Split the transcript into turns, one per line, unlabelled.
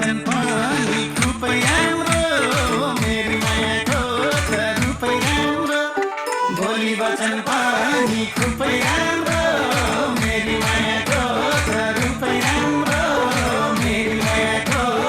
वचन पनि खुबै राम्रो मेरी मायाको छ रूपै राम्रो बोली वचन पनि खुबै राम्रो